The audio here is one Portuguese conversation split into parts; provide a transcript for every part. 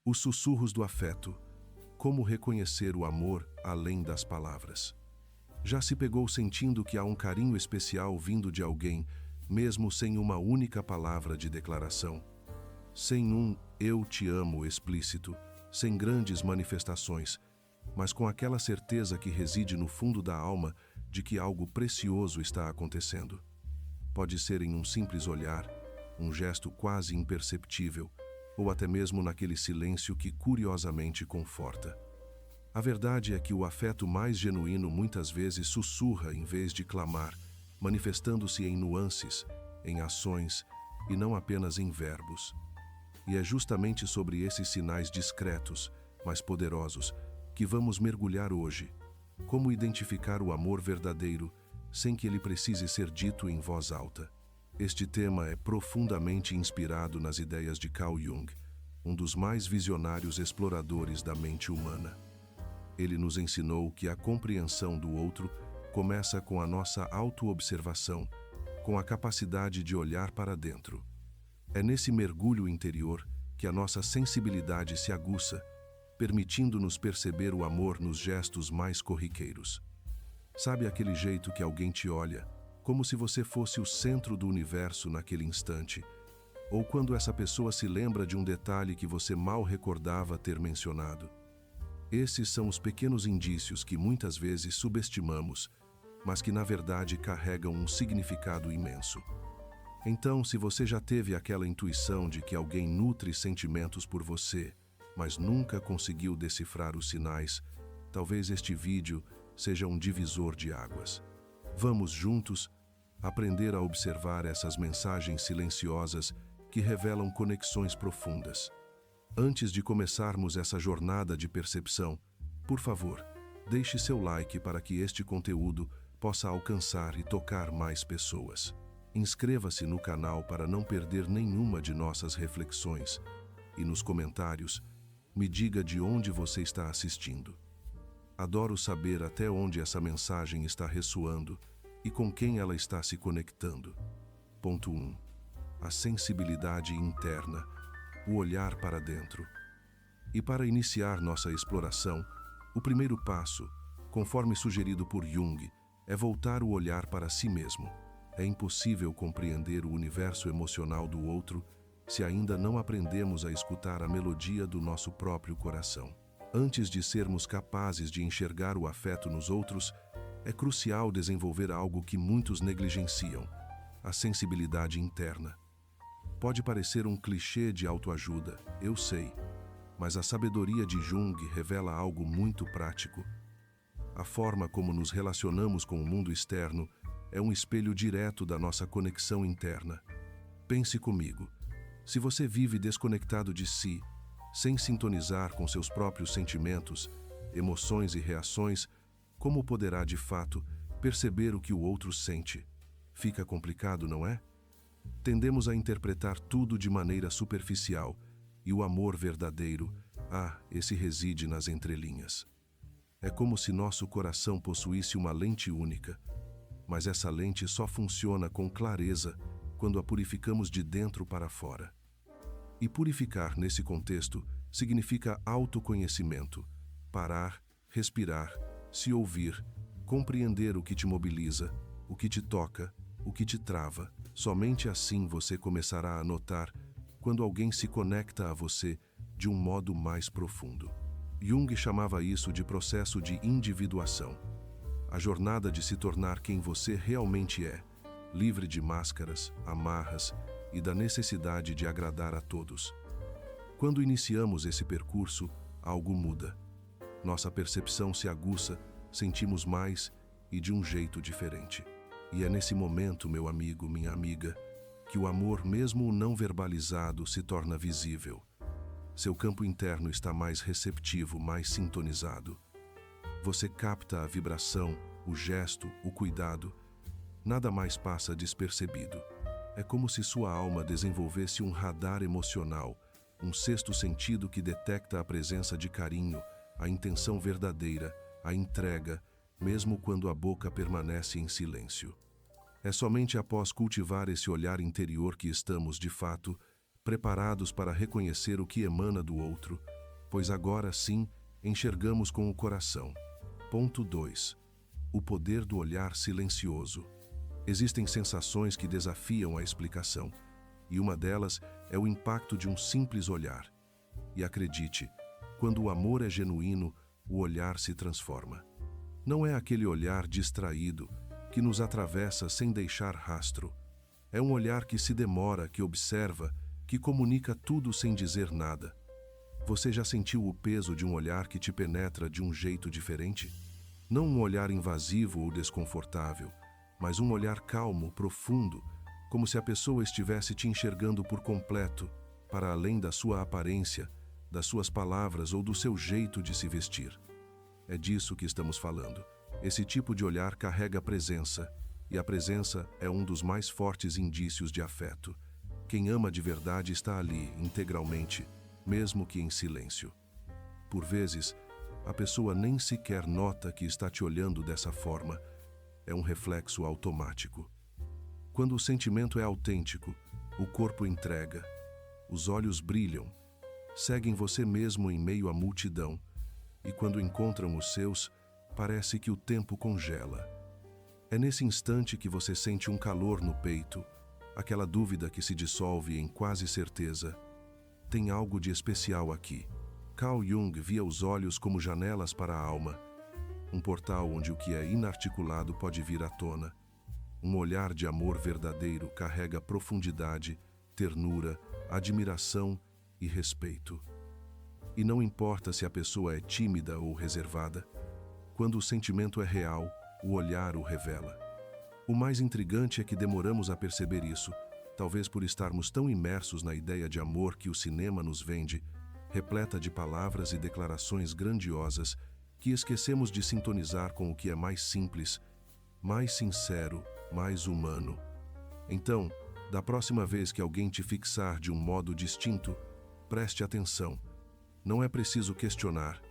Os sussurros do afeto. Como reconhecer o amor além das palavras? Já se pegou sentindo que há um carinho especial vindo de alguém, mesmo sem uma única palavra de declaração? Sem um "eu te amo" explícito, sem grandes manifestações, mas com aquela certeza que reside no fundo da alma de que algo precioso está acontecendo. Pode ser em um simples olhar, um gesto quase imperceptível, ou até mesmo naquele silêncio que curiosamente conforta. A verdade é que o afeto mais genuíno muitas vezes sussurra em vez de clamar, manifestando-se em nuances, em ações e não apenas em verbos. E é justamente sobre esses sinais discretos, mas poderosos, que vamos mergulhar hoje. Como identificar o amor verdadeiro sem que ele precise ser dito em voz alta? Este tema é profundamente inspirado nas ideias de Carl Jung, um dos mais visionários exploradores da mente humana. Ele nos ensinou que a compreensão do outro começa com a nossa autoobservação, com a capacidade de olhar para dentro. É nesse mergulho interior que a nossa sensibilidade se aguça, permitindo-nos perceber o amor nos gestos mais corriqueiros. Sabe aquele jeito que alguém te olha, como se você fosse o centro do universo naquele instante? Ou quando essa pessoa se lembra de um detalhe que você mal recordava ter mencionado? Esses são os pequenos indícios que muitas vezes subestimamos, mas que na verdade carregam um significado imenso. Então, se você já teve aquela intuição de que alguém nutre sentimentos por você, mas nunca conseguiu decifrar os sinais, talvez este vídeo seja um divisor de águas. Vamos juntos aprender a observar essas mensagens silenciosas que revelam conexões profundas. Antes de começarmos essa jornada de percepção, por favor, deixe seu like para que este conteúdo possa alcançar e tocar mais pessoas. Inscreva-se no canal para não perder nenhuma de nossas reflexões e nos comentários, me diga de onde você está assistindo. Adoro saber até onde essa mensagem está ressoando e com quem ela está se conectando. Ponto 1. A sensibilidade interna, o olhar para dentro. E para iniciar nossa exploração, o primeiro passo, conforme sugerido por Jung, é voltar o olhar para si mesmo. É impossível compreender o universo emocional do outro se ainda não aprendemos a escutar a melodia do nosso próprio coração. Antes de sermos capazes de enxergar o afeto nos outros, é crucial desenvolver algo que muitos negligenciam: a sensibilidade interna. Pode parecer um clichê de autoajuda, eu sei, mas a sabedoria de Jung revela algo muito prático. A forma como nos relacionamos com o mundo externo é um espelho direto da nossa conexão interna. Pense comigo, se você vive desconectado de si, sem sintonizar com seus próprios sentimentos, emoções e reações, como poderá, de fato, perceber o que o outro sente? Fica complicado, não é? Tendemos a interpretar tudo de maneira superficial, e o amor verdadeiro, esse reside nas entrelinhas. É como se nosso coração possuísse uma lente única, mas essa lente só funciona com clareza quando a purificamos de dentro para fora. E purificar, nesse contexto, significa autoconhecimento, parar, respirar, se ouvir, compreender o que te mobiliza, o que te toca, o que te trava. Somente assim você começará a notar quando alguém se conecta a você de um modo mais profundo. Jung chamava isso de processo de individuação. A jornada de se tornar quem você realmente é, livre de máscaras, amarras e da necessidade de agradar a todos. Quando iniciamos esse percurso, algo muda. Nossa percepção se aguça, sentimos mais e de um jeito diferente. E é nesse momento, meu amigo, minha amiga, que o amor, mesmo o não verbalizado, se torna visível. Seu campo interno está mais receptivo, mais sintonizado. Você capta a vibração, o gesto, o cuidado. Nada mais passa despercebido. É como se sua alma desenvolvesse um radar emocional, um sexto sentido que detecta a presença de carinho, a intenção verdadeira, a entrega, mesmo quando a boca permanece em silêncio. É somente após cultivar esse olhar interior que estamos, de fato, preparados para reconhecer o que emana do outro, pois agora sim enxergamos com o coração. Ponto 2. O poder do olhar silencioso. Existem sensações que desafiam a explicação, e uma delas é o impacto de um simples olhar. E acredite, quando o amor é genuíno, o olhar se transforma. Não é aquele olhar distraído, que nos atravessa sem deixar rastro. É um olhar que se demora, que observa, que comunica tudo sem dizer nada. Você já sentiu o peso de um olhar que te penetra de um jeito diferente? Não um olhar invasivo ou desconfortável, mas um olhar calmo, profundo, como se a pessoa estivesse te enxergando por completo, para além da sua aparência, das suas palavras ou do seu jeito de se vestir. É disso que estamos falando. Esse tipo de olhar carrega presença, e a presença é um dos mais fortes indícios de afeto. Quem ama de verdade está ali, integralmente, mesmo que em silêncio. Por vezes, a pessoa nem sequer nota que está te olhando dessa forma. É um reflexo automático. Quando o sentimento é autêntico, o corpo entrega, os olhos brilham, seguem você mesmo em meio à multidão, e quando encontram os seus, parece que o tempo congela. É nesse instante que você sente um calor no peito, aquela dúvida que se dissolve em quase certeza. Tem algo de especial aqui. Carl Jung via os olhos como janelas para a alma, um portal onde o que é inarticulado pode vir à tona. Um olhar de amor verdadeiro carrega profundidade, ternura, admiração e respeito. E não importa se a pessoa é tímida ou reservada, quando o sentimento é real, o olhar o revela. O mais intrigante é que demoramos a perceber isso, talvez por estarmos tão imersos na ideia de amor que o cinema nos vende, repleta de palavras e declarações grandiosas, que esquecemos de sintonizar com o que é mais simples, mais sincero, mais humano. Então, da próxima vez que alguém te fixar de um modo distinto, preste atenção. Não é preciso questionar,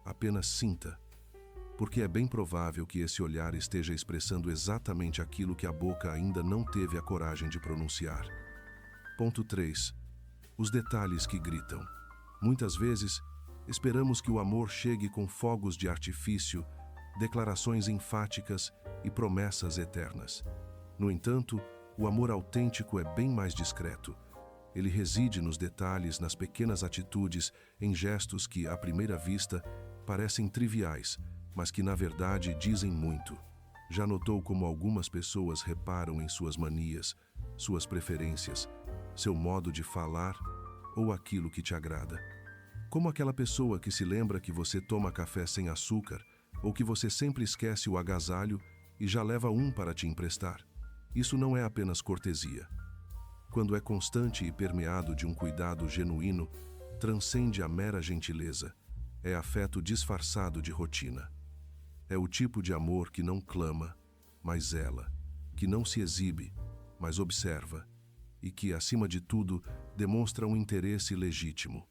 apenas sinta, porque é bem provável que esse olhar esteja expressando exatamente aquilo que a boca ainda não teve a coragem de pronunciar. Ponto 3. Os detalhes que gritam. Muitas vezes, esperamos que o amor chegue com fogos de artifício, declarações enfáticas e promessas eternas. No entanto, o amor autêntico é bem mais discreto. Ele reside nos detalhes, nas pequenas atitudes, em gestos que, à primeira vista, parecem triviais, mas que, na verdade, dizem muito. Já notou como algumas pessoas reparam em suas manias, suas preferências, seu modo de falar ou aquilo que te agrada? Como aquela pessoa que se lembra que você toma café sem açúcar ou que você sempre esquece o agasalho e já leva um para te emprestar. Isso não é apenas cortesia. Quando é constante e permeado de um cuidado genuíno, transcende a mera gentileza. É afeto disfarçado de rotina. É o tipo de amor que não clama, mas zela, que não se exibe, mas observa, e que, acima de tudo, demonstra um interesse legítimo.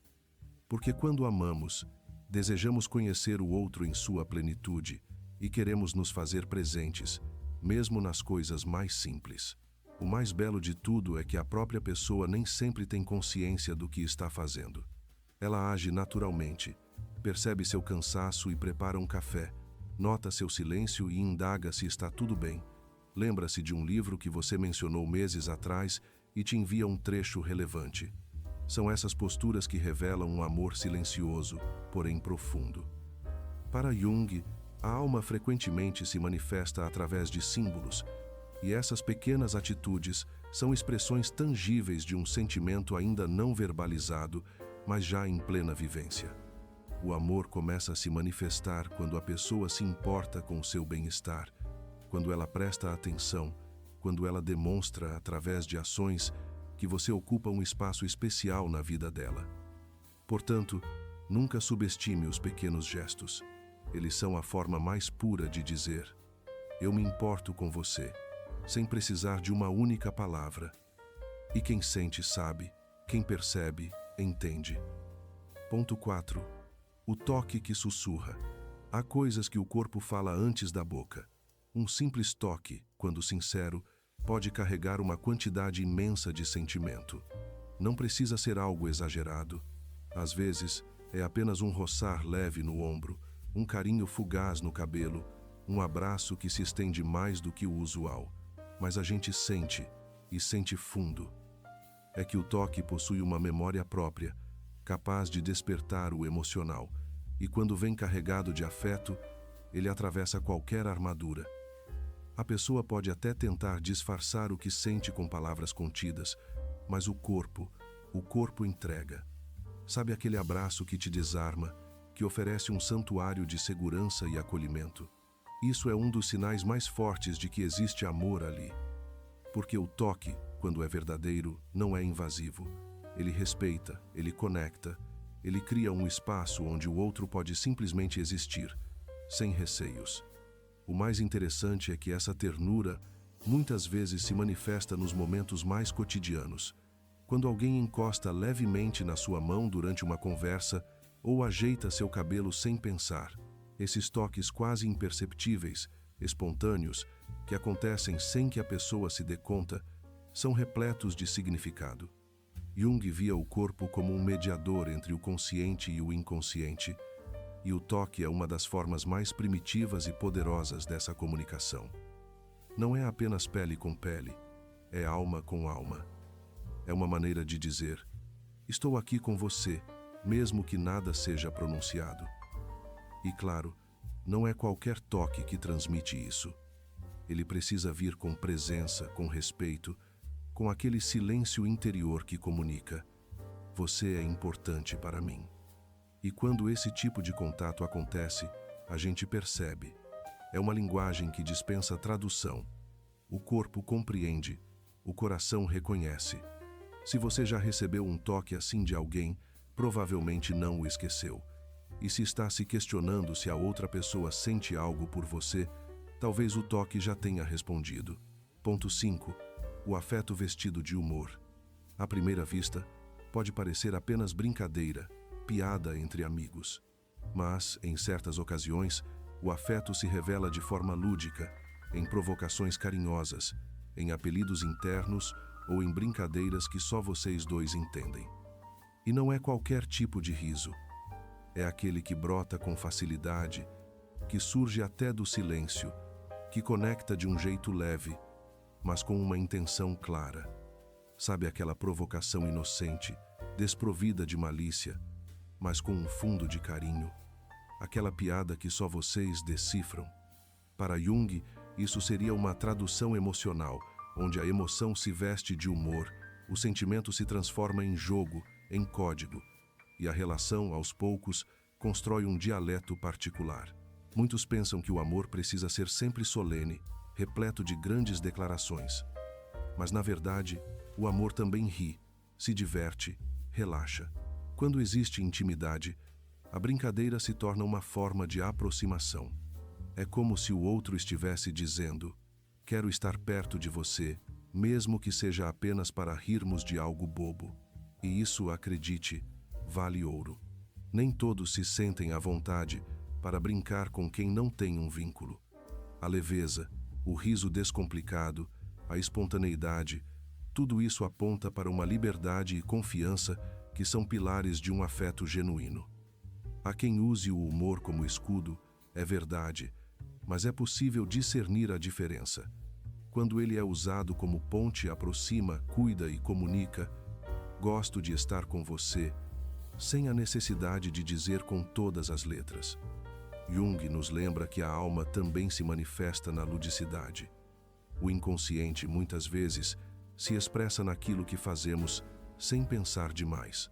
Porque quando amamos, desejamos conhecer o outro em sua plenitude e queremos nos fazer presentes, mesmo nas coisas mais simples. O mais belo de tudo é que a própria pessoa nem sempre tem consciência do que está fazendo. Ela age naturalmente, percebe seu cansaço e prepara um café, nota seu silêncio e indaga se está tudo bem. Lembra-se de um livro que você mencionou meses atrás e te envia um trecho relevante. São essas posturas que revelam um amor silencioso, porém profundo. Para Jung, a alma frequentemente se manifesta através de símbolos, e essas pequenas atitudes são expressões tangíveis de um sentimento ainda não verbalizado, mas já em plena vivência. O amor começa a se manifestar quando a pessoa se importa com o seu bem-estar, quando ela presta atenção, quando ela demonstra, através de ações, que você ocupa um espaço especial na vida dela. Portanto, nunca subestime os pequenos gestos. Eles são a forma mais pura de dizer: eu me importo com você, sem precisar de uma única palavra. E quem sente sabe, quem percebe, entende. Ponto 4. O toque que sussurra. Há coisas que o corpo fala antes da boca. Um simples toque, quando sincero, pode carregar uma quantidade imensa de sentimento. Não precisa ser algo exagerado. Às vezes, é apenas um roçar leve no ombro, um carinho fugaz no cabelo, um abraço que se estende mais do que o usual. Mas a gente sente, e sente fundo. É que o toque possui uma memória própria, capaz de despertar o emocional, e quando vem carregado de afeto, ele atravessa qualquer armadura. A pessoa pode até tentar disfarçar o que sente com palavras contidas, mas o corpo entrega. Sabe aquele abraço que te desarma, que oferece um santuário de segurança e acolhimento? Isso é um dos sinais mais fortes de que existe amor ali. Porque o toque, quando é verdadeiro, não é invasivo. Ele respeita, ele conecta, ele cria um espaço onde o outro pode simplesmente existir, sem receios. O mais interessante é que essa ternura muitas vezes se manifesta nos momentos mais cotidianos. Quando alguém encosta levemente na sua mão durante uma conversa ou ajeita seu cabelo sem pensar. Esses toques quase imperceptíveis, espontâneos, que acontecem sem que a pessoa se dê conta, são repletos de significado. Jung via o corpo como um mediador entre o consciente e o inconsciente, e o toque é uma das formas mais primitivas e poderosas dessa comunicação. Não é apenas pele com pele, é alma com alma. É uma maneira de dizer: estou aqui com você, mesmo que nada seja pronunciado. E claro, não é qualquer toque que transmite isso. Ele precisa vir com presença, com respeito, com aquele silêncio interior que comunica: você é importante para mim. E quando esse tipo de contato acontece, a gente percebe. É uma linguagem que dispensa tradução. O corpo compreende, o coração reconhece. Se você já recebeu um toque assim de alguém, provavelmente não o esqueceu. E se está se questionando se a outra pessoa sente algo por você, talvez o toque já tenha respondido. Ponto 5. O afeto vestido de humor. À primeira vista, pode parecer apenas brincadeira, piada entre amigos. Mas, em certas ocasiões, o afeto se revela de forma lúdica, em provocações carinhosas, em apelidos internos ou em brincadeiras que só vocês dois entendem. E não é qualquer tipo de riso. É aquele que brota com facilidade, que surge até do silêncio, que conecta de um jeito leve, mas com uma intenção clara. Sabe aquela provocação inocente, desprovida de malícia, mas com um fundo de carinho? Aquela piada que só vocês decifram? Para Jung, isso seria uma tradução emocional, onde a emoção se veste de humor, o sentimento se transforma em jogo, em código, e a relação, aos poucos, constrói um dialeto particular. Muitos pensam que o amor precisa ser sempre solene, repleto de grandes declarações. Mas, na verdade, o amor também ri, se diverte, relaxa. Quando existe intimidade, a brincadeira se torna uma forma de aproximação. É como se o outro estivesse dizendo: quero estar perto de você, mesmo que seja apenas para rirmos de algo bobo. E isso, acredite, vale ouro. Nem todos se sentem à vontade para brincar com quem não tem um vínculo. A leveza, o riso descomplicado, a espontaneidade, tudo isso aponta para uma liberdade e confiança que são pilares de um afeto genuíno. Há quem use o humor como escudo, é verdade, mas é possível discernir a diferença. Quando ele é usado como ponte, aproxima, cuida e comunica: gosto de estar com você, sem a necessidade de dizer com todas as letras. Jung nos lembra que a alma também se manifesta na ludicidade. O inconsciente, muitas vezes, se expressa naquilo que fazemos sem pensar demais.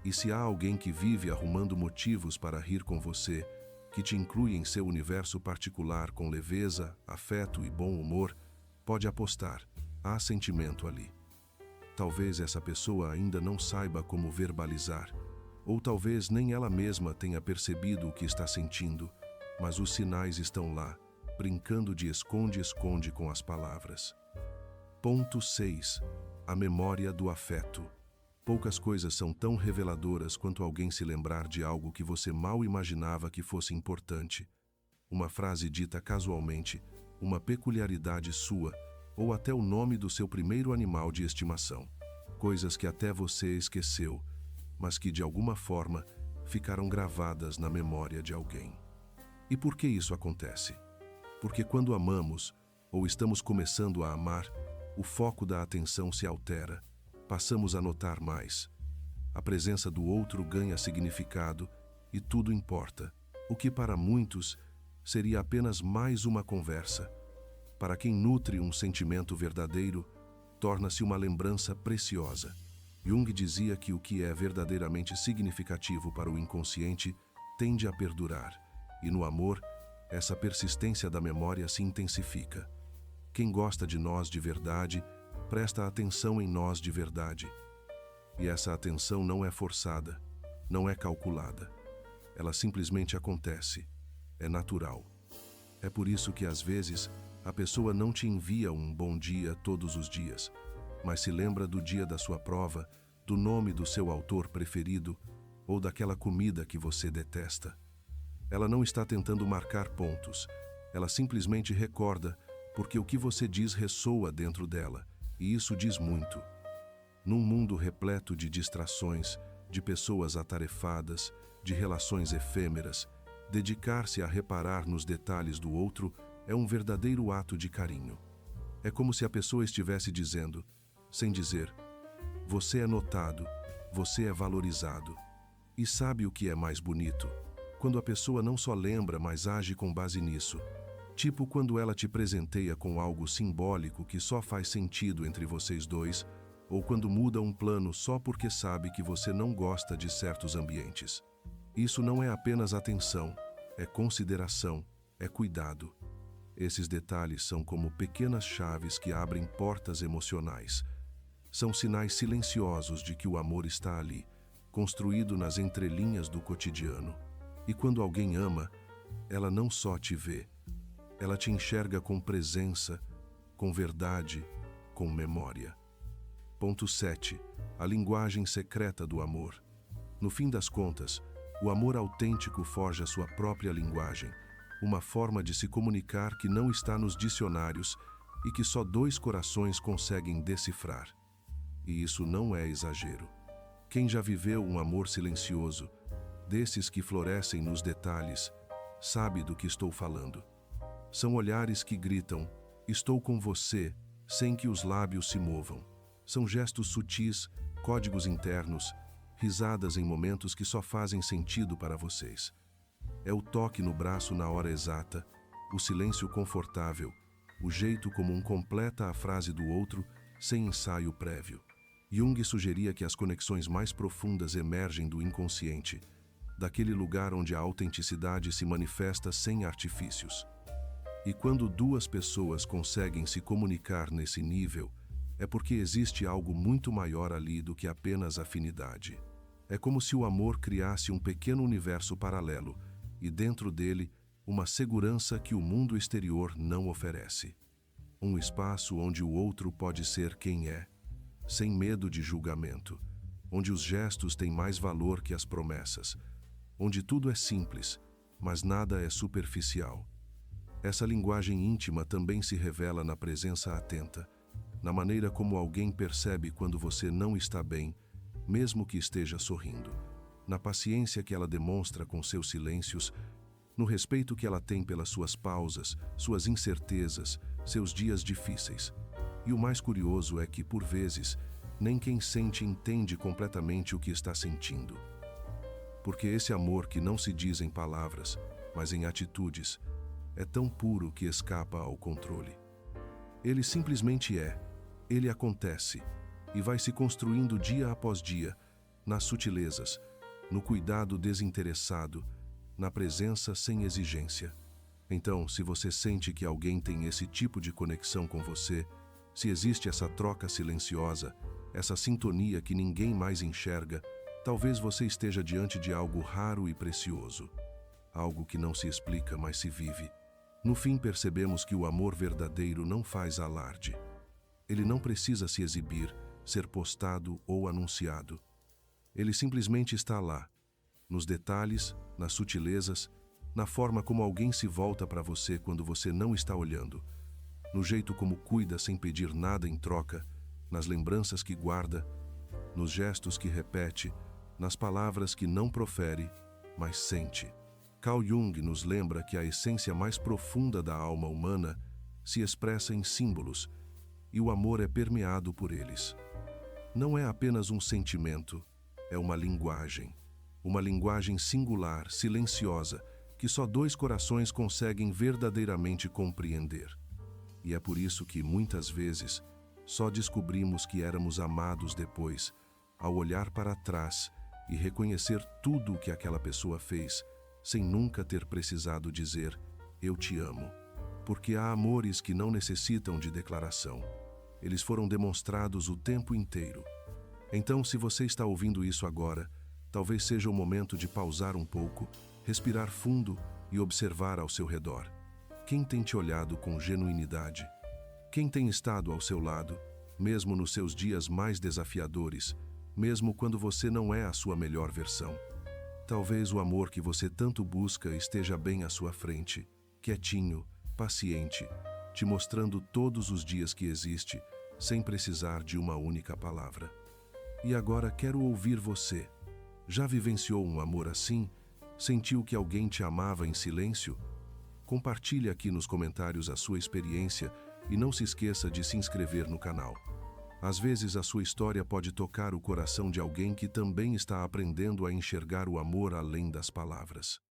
E se há alguém que vive arrumando motivos para rir com você, que te inclui em seu universo particular com leveza, afeto e bom humor, pode apostar, há sentimento ali. Talvez essa pessoa ainda não saiba como verbalizar, ou talvez nem ela mesma tenha percebido o que está sentindo, mas os sinais estão lá, brincando de esconde-esconde com as palavras. Ponto 6. A memória do afeto. Poucas coisas são tão reveladoras quanto alguém se lembrar de algo que você mal imaginava que fosse importante. Uma frase dita casualmente, uma peculiaridade sua, ou até o nome do seu primeiro animal de estimação. coisas que até você esqueceu, mas que de alguma forma ficaram gravadas na memória de alguém. E por que isso acontece? Porque quando amamos, ou estamos começando a amar, o foco da atenção se altera, passamos a notar mais. A presença do outro ganha significado e tudo importa, o que para muitos seria apenas mais uma conversa. Para quem nutre um sentimento verdadeiro, torna-se uma lembrança preciosa. Jung dizia que o que é verdadeiramente significativo para o inconsciente tende a perdurar, e no amor, essa persistência da memória se intensifica. Quem gosta de nós de verdade, presta atenção em nós de verdade. E essa atenção não é forçada, não é calculada. Ela simplesmente acontece, é natural. É por isso que, às vezes, a pessoa não te envia um bom dia todos os dias, mas se lembra do dia da sua prova, do nome do seu autor preferido ou daquela comida que você detesta. Ela não está tentando marcar pontos, ela simplesmente recorda, porque o que você diz ressoa dentro dela, e isso diz muito. Num mundo repleto de distrações, de pessoas atarefadas, de relações efêmeras, dedicar-se a reparar nos detalhes do outro é um verdadeiro ato de carinho. É como se a pessoa estivesse dizendo, sem dizer, você é notado, você é valorizado. E sabe o que é mais bonito? Quando a pessoa não só lembra, mas age com base nisso. Tipo quando ela te presenteia com algo simbólico que só faz sentido entre vocês dois, ou quando muda um plano só porque sabe que você não gosta de certos ambientes. Isso não é apenas atenção, é consideração, é cuidado. Esses detalhes são como pequenas chaves que abrem portas emocionais. São sinais silenciosos de que o amor está ali, construído nas entrelinhas do cotidiano. E quando alguém ama, ela não só te vê, ela te enxerga com presença, com verdade, com memória. Ponto 7. A linguagem secreta do amor. No fim das contas, o amor autêntico forja sua própria linguagem, uma forma de se comunicar que não está nos dicionários e que só dois corações conseguem decifrar. E isso não é exagero. Quem já viveu um amor silencioso, desses que florescem nos detalhes, sabe do que estou falando. São olhares que gritam, estou com você, sem que os lábios se movam. São gestos sutis, códigos internos, risadas em momentos que só fazem sentido para vocês. É o toque no braço na hora exata, o silêncio confortável, o jeito como um completa a frase do outro sem ensaio prévio. Jung sugeria que as conexões mais profundas emergem do inconsciente, daquele lugar onde a autenticidade se manifesta sem artifícios. E quando duas pessoas conseguem se comunicar nesse nível, é porque existe algo muito maior ali do que apenas afinidade. É como se o amor criasse um pequeno universo paralelo, e dentro dele, uma segurança que o mundo exterior não oferece. Um espaço onde o outro pode ser quem é, sem medo de julgamento, onde os gestos têm mais valor que as promessas, onde tudo é simples, mas nada é superficial. Essa linguagem íntima também se revela na presença atenta, na maneira como alguém percebe quando você não está bem, mesmo que esteja sorrindo, na paciência que ela demonstra com seus silêncios, no respeito que ela tem pelas suas pausas, suas incertezas, seus dias difíceis. E o mais curioso é que, por vezes, nem quem sente entende completamente o que está sentindo. Porque esse amor que não se diz em palavras, mas em atitudes, é tão puro que escapa ao controle. Ele simplesmente é, ele acontece, e vai se construindo dia após dia, nas sutilezas, no cuidado desinteressado, na presença sem exigência. Então, se você sente que alguém tem esse tipo de conexão com você, se existe essa troca silenciosa, essa sintonia que ninguém mais enxerga, talvez você esteja diante de algo raro e precioso. Algo que não se explica, mas se vive. No fim, percebemos que o amor verdadeiro não faz alarde. Ele não precisa se exibir, ser postado ou anunciado. Ele simplesmente está lá, nos detalhes, nas sutilezas, na forma como alguém se volta para você quando você não está olhando, no jeito como cuida sem pedir nada em troca, nas lembranças que guarda, nos gestos que repete, nas palavras que não profere, mas sente. Carl Jung nos lembra que a essência mais profunda da alma humana se expressa em símbolos, e o amor é permeado por eles. Não é apenas um sentimento, é uma linguagem singular, silenciosa, que só dois corações conseguem verdadeiramente compreender. E é por isso que, muitas vezes, só descobrimos que éramos amados depois, ao olhar para trás e reconhecer tudo o que aquela pessoa fez, sem nunca ter precisado dizer, eu te amo. Porque há amores que não necessitam de declaração. Eles foram demonstrados o tempo inteiro. Então, se você está ouvindo isso agora, talvez seja o momento de pausar um pouco, respirar fundo e observar ao seu redor. Quem tem te olhado com genuinidade? Quem tem estado ao seu lado, mesmo nos seus dias mais desafiadores, mesmo quando você não é a sua melhor versão? Talvez o amor que você tanto busca esteja bem à sua frente, quietinho, paciente, te mostrando todos os dias que existe, sem precisar de uma única palavra. E agora quero ouvir você. Já vivenciou um amor assim? Sentiu que alguém te amava em silêncio? Compartilhe aqui nos comentários a sua experiência e não se esqueça de se inscrever no canal. Às vezes a sua história pode tocar o coração de alguém que também está aprendendo a enxergar o amor além das palavras.